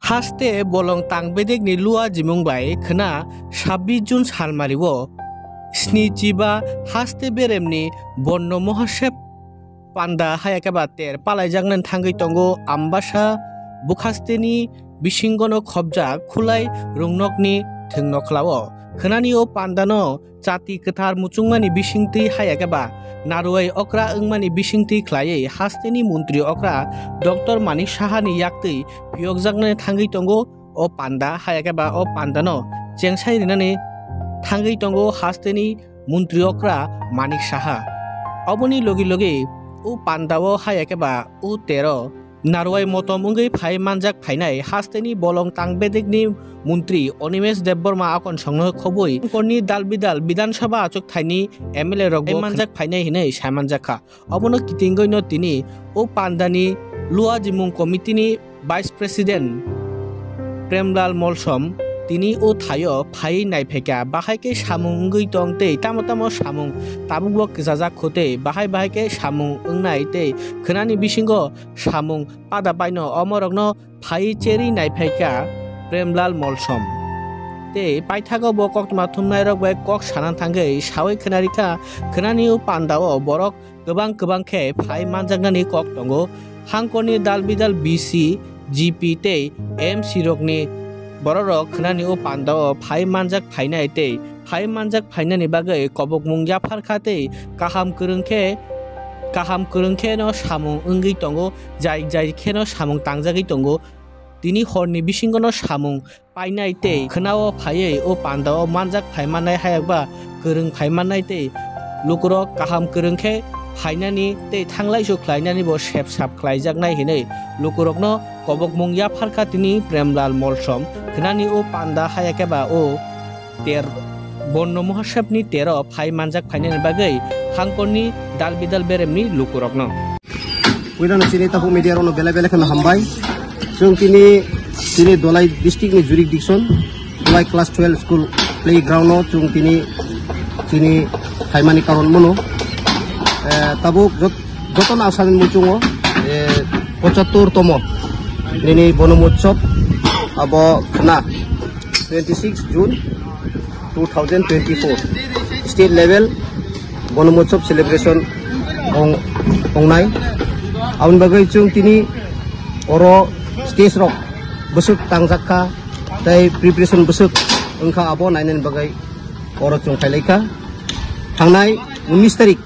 haste bolong tangbedek ni lua jimung bai khna 26 Jun salmaribo snijiba haste beremni bonno mohasep panda hayakeba ter palaijaknan thangai tongo ambasa bukhasteni bisingono khobja khulai rungnokni thungnokhlao khnani o pandano chati kathar muchungmani bisingti hayakeba naruai okra engmani bisingti khlai hasteni mantri okra Dr. Manik Sahani yaktui piyokjaknai thangai tongo o panda hayakeba o pandano chengsai rinani thangai tongo hasteni mantri okra Manik Saha oboni logi logi u pandao hayakeba u tero naruai motom ungai phai manjak phainai hasteni bolong tangbedekni মন্ত্রী অনিমেষ দেববর্মা আকন সংগ্রহ খবই করনি দালবিদাল বিধানসভা আচক tiny MLA রগ মানজাক ফাইনাই হিনে সাইমানজাখা অবন কিতিঙ্গইন তিনি ও পান্দানি লুয়া জিমুং কমিটিনি vice president Premlal Molsom তিনি ও থায় phi নাইফেকা বাহাইকে সামুং গৈ তংতে তামতাম সামুং তাবুক জাজাক খতে বাহাই বাহাইকে সামুং ওংনাই তে খনানি বিসিঙ্গ সামুং পাদা বাইন অমরগ্ন ফাই চেরি নাইফেকা প্রেমলাল মলসম te paithago bokok mathumnai rok bai kok sanan thangai sawai khnaritha khnani u pandao borok gobang khe phai manjaknani kok tongo hangkoni dalbidal BC GP te MC rokni borok khnani u pandao phai manjak phainai te phai manjak phainani bagai kobok mungya pharkhate kaham kurungkhe no samung ungui tongo jai khe no samung tangjagui tongo তিনি হরনি বিসিঙ্গনো সামুং পাইনাইতে খনাও ফাইয়ে ও পান্দাও মানজাক ফাইমানাই হায়াকবা गोरों फाइमानाइते लुकुरक काहाम गोरोंखे फाइनानि ते थांलाय सुख्लायनानि बो सेबसाब ख्लायजाकनाय हिनै लुकुरकनो कबक मुंगिया फारखातिनि प्रेमलाल मलसम खनानि ओ पान्दा हायाकेबा ओ तेर बन्न महसेबनि तेर फाइ मानजाक फाइनानि बागै हांकरनि दालबिदाल बेरेमनि लुकुरकनो उइदानो सिनि ताफु मिडियारनो बेला खनो हामबाय जों तिनी Dalai डिस्ट्रिक्टनि jurisdiction Dalai class 12 school प्लेग्राउन्डआव जों तिनी फाइमानि कारण मनो ताबुक जतन आसामनि मुचुङो 75 तम निनि बनमोत्सव अब खना 26 June 2024 स्टेट लेवल बनमोत्सव सेलिब्रेशन अंगनाय आउन बागै जों तिनी अरो स्टेज रक बसुक तांजाखा ताई प्रिपरेशन बसुक ओंखा आबो नायनायनि बागै अरो जों फाइलायखा थांनाय 19 तारिख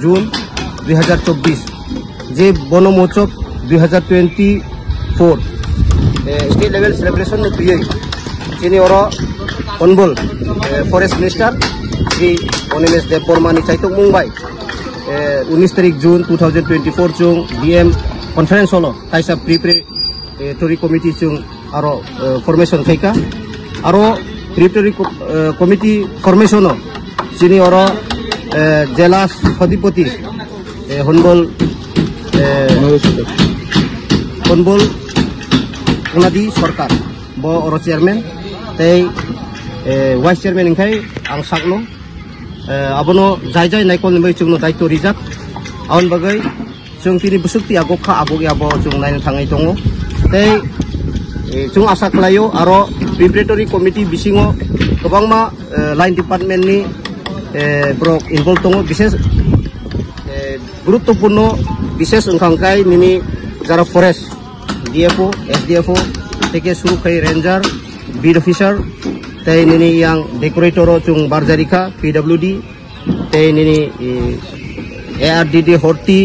जुन 2024 जे बनमोत्सव 2024 स्टेट लेवल सेलिब्रेशन ने प्रिय जिनि अरो अनबल फरेस्ट मिनिस्टर श्री अनिमेष देबबर्मा नि चाइतक मुंबाई 19 तारिख जुन 2024 जों डीएम कॉन्फ्रेंस हलो ताइसा प्रिपरेटरी कमिटी जों आरो फॉर्मेशन खायका आरो प्रिपरेटरी कमिटी फॉर्मेशन जिनि अरो जिला सभापति हनबल उनादि सरकार ब अरो चेयरमैन तै वाइस चेयरमैन इंखाय आं सागनो आबनो जाय नायकल निबै जोंनो दायित्व रिजार्व आउन बागै जों तिनि बुसुक्ति आगखा आगग याबो जों नायनो थाङै दङ तै जों आसा खालायो आरो preparatory committee बिसिङो गोबांमा line डिपार्टमेन्टनि book involve दङ विशेष गुरुत्वपूर्ण विशेष ओंखांखाय निनि जारा फरेस्ट डीएफओ एसडीएफओ থেকে শুরু খাই রেঞ্জার বিড অফিসার তাই নিনি ইয়াং ডেকোরেটর जों बारजारिखा पीडब्ल्यूडी তাই निनि एआरडीडी हरती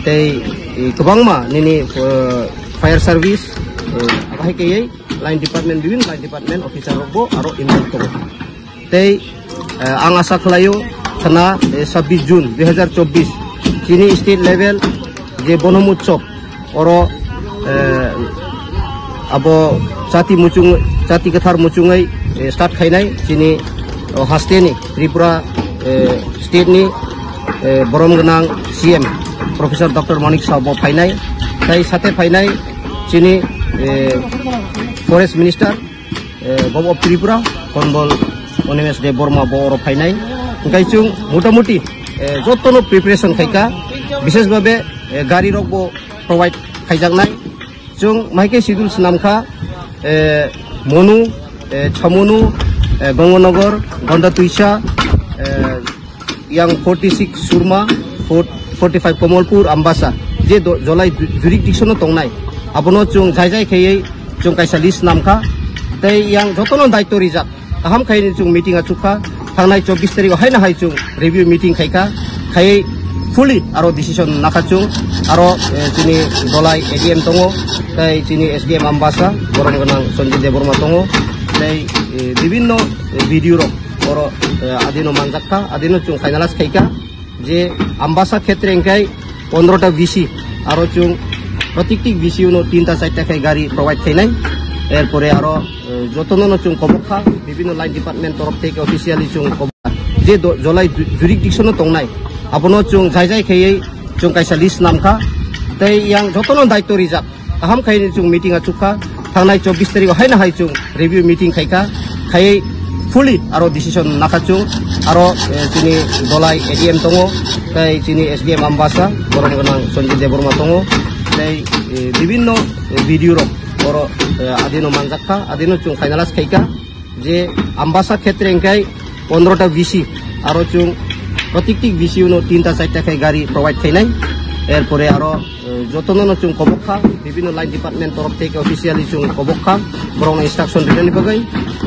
तै गोबांमा निनि फायर सर्विस बाहायकै लाइन डिपार्टमेन्ट बिभिन्न लाइन डिपार्टमेन्ट अफिसार रबो आरो इनभल्व दङ तै आं आसा खालायो खाना 26 जुन 2024 जिनि स्टेट लेवल जे बनमोत्सव अरो आबो जाति कथार मुचुङै स्टार्ट खायनाय जिनि हास्टेनि त्रिपुरा स्टेटनि बरम गोनां CM professor doctor Manik Saha फाइनाय ताई साथे फाइनाय जिनि फरेस्ट मिनिस्टर बब अफ त्रिपुरा हनबल अनिमेष देबबर्मा बर फाइनाय ओंखाय जों मोटामुटी जतनो प्रिपरेशन खायका विशेष भाबे गाड़ी रकबो प्रोवाइड खायजाकनाय जों माइके शिड्यूल्स Namkha Manu ছমনু গঙ্গনগর গন্ডা তুইসা yang 46 Surma 45 Komalpur Ambasa je jolai jurisdiction tongnai abono chung jai jai khei chung kaisa list namkha tei yang jotono daitto rijak aham khaini chung meeting achukha thangnai 24 tarikh haina hai chung review meeting khaika khai fully aro decision nakachung aro chini dolai ADM tongo tei chini SDM Ambasa borong ganang Sonjay Deborma tongo tei bibinno video ro oro adino manjakka adino chung finalas khaika je Ambasa khetre engkai 15টা VC aro chung protiktik VC uno 3টা 4টা khai gari provide khainai erpore aro jotono chung kobokha bibinno line department torof theke officially chung kobokha je jolai jurisdiction tongnai abono chung jai jai khei chung kaisa list namkha tei yang jotono daitto rijak aham khaini chung meeting achukha thangnai 24 tarikh haina hai chung review meeting khaika khai fully aro decision nakachung aro chini dolai ADM tongo tei chini SDM Ambasa borong ganang Sonjay Deborma tongo tei bibinno video ro oro adino manjakka adino chung finalas khaika je Ambasa khetre engkai 15টা VC aro chung protiktik VC uno 3টা 4টা khai gari provide khainai erpore aro jotono chung kobokha bibinno line department torof theke officially chung kobokha borong instruction dibeni bagai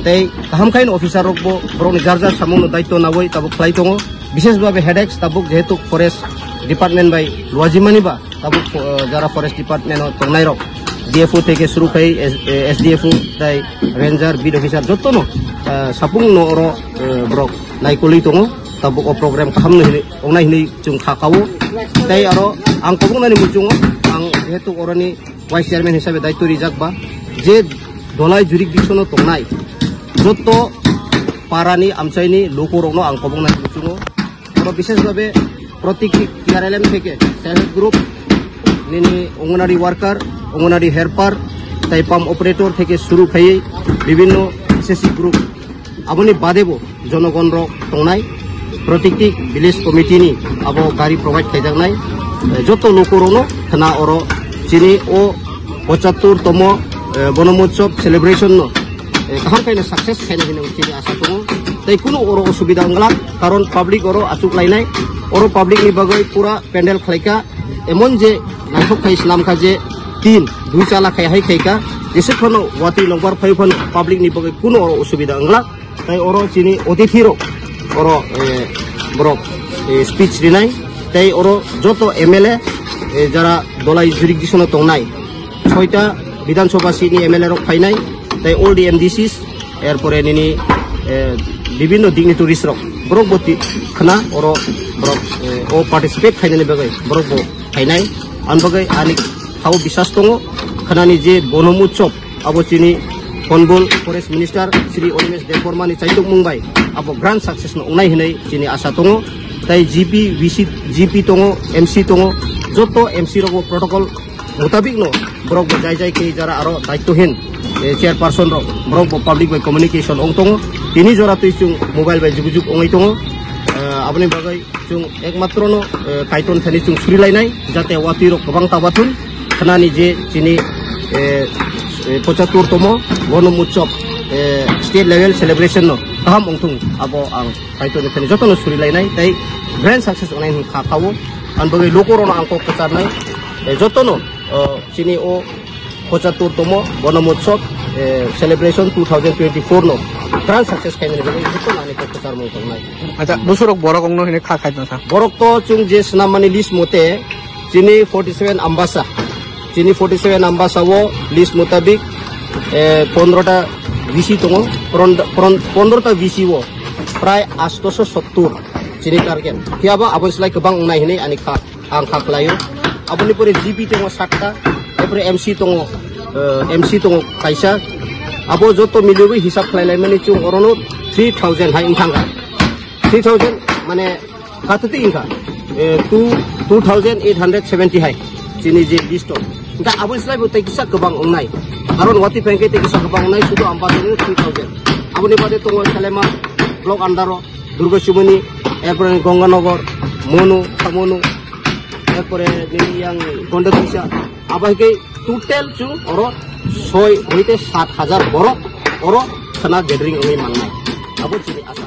tei aham khain officer rokbo borong jarjar samungno daitto nawoi tabuk khlai tongo বিশেষ ভাবে হেডেক্স tabuk jehetu forest department bai luajimani ba tabuk jara forest department tongnai rok DFO থেকে শুরু kai SDFO tai ranger bid officer jotono sapung no oro brok naikoli tongo tabuk o program kaham no ongnai hini chung khakawo tai aro ang kobungnani muchungo ang jehetu oroni vice chairman hisabe daitto rijak ba je dolai jurisdiction tongnai joto parani amchaini lokorokno ang kobungnani muchungo oro বিশেষ ভাবে protiktik TRLM থেকে self group nini অঙ্গনারী worker অঙ্গনারী helper তাই pump operator থেকে শুরু খাই বিভিন্ন SSC group aboni badebo জনগণ ro tongnai protiktik village committee ni abo gari provide khaijaknai joto lokorono khana oro chini o 75 tomo bonomotsov celebration no kaham kaina success khaina hine chini asa tongo tai kuno oro osubida angla karon public oro achuk lainai oro public ni bagai pura pandal khlaika emon je naithok khai islam kha je 2 chala khai hai khaika jese khono wati number 5 phone public ni bagai kuno oro osubida angla tai oro chini otithi ro oro brok speech rinai tai oro joto MLA jara dolai jurisdiction tongnai 6টা বিধানসভা সিনি MLA rok phainai tai all the MDCs erpore nini bibinno dignitaries rok brok boti khana oro brok o participate khainani bagai brok bo khainai an bagai ani khau bisas tongo khanani je bonomutsov abo chini Honorable Forest Minister Sri Onimesh Deborma ni chaitok mungbai abo grand success no unai hinai chini asa tongo tai GP VC GP tongo MC tongo joto MC rok protocol mutabik no brok bo jai jai ke jara aro daittohin chairperson rok brok bo public by communication ong tongo tini jora tui chung mobile by jujuk ongai tongo aboni bagai chung ekmatro no kaiton thani chung suri lainai jate wati rok gobang tabathun khanani je chini 75 tomo bonomutsov state level celebration no kaham ongtung abo ang kaiton thani jotono suri lainai tai grand success onai kha kawo an bagai lokorono angko kacharnai jotono chini o 75 tomo bonomutsov celebration 2024 no grand success khainani bagai jotono ani kachar mo tongnai acha bosorok borok ongno hine kha khaitna sa borok to chung je snamani list mote chini 47 ambasa chini 47 ambasa wo list mutabik 15টা VC tongo 15টা VC wo pray 870 chini target kiaba abo slai kebang nai hini ani kha ang kha klayo aboni pore GP tongo 7টা epore MC tongo kaisa abo joto milibi hisab khlailai mani chung orono 3000 hai ingthanga 3000 mane katuti ingka 2870 hai chini je listo ga abo slai bo tai kisa kebang ongnai karon wati pengke tai kisa kebang ongnai sudo ambasani 3000 aboni bade tongo salema blok andaro durga shimoni epore gonganagar monu samonu epore ni yang gonda kisha abai ke total chung oro 6 7,000 borok oro sana gathering ngi mangnai abo chini asa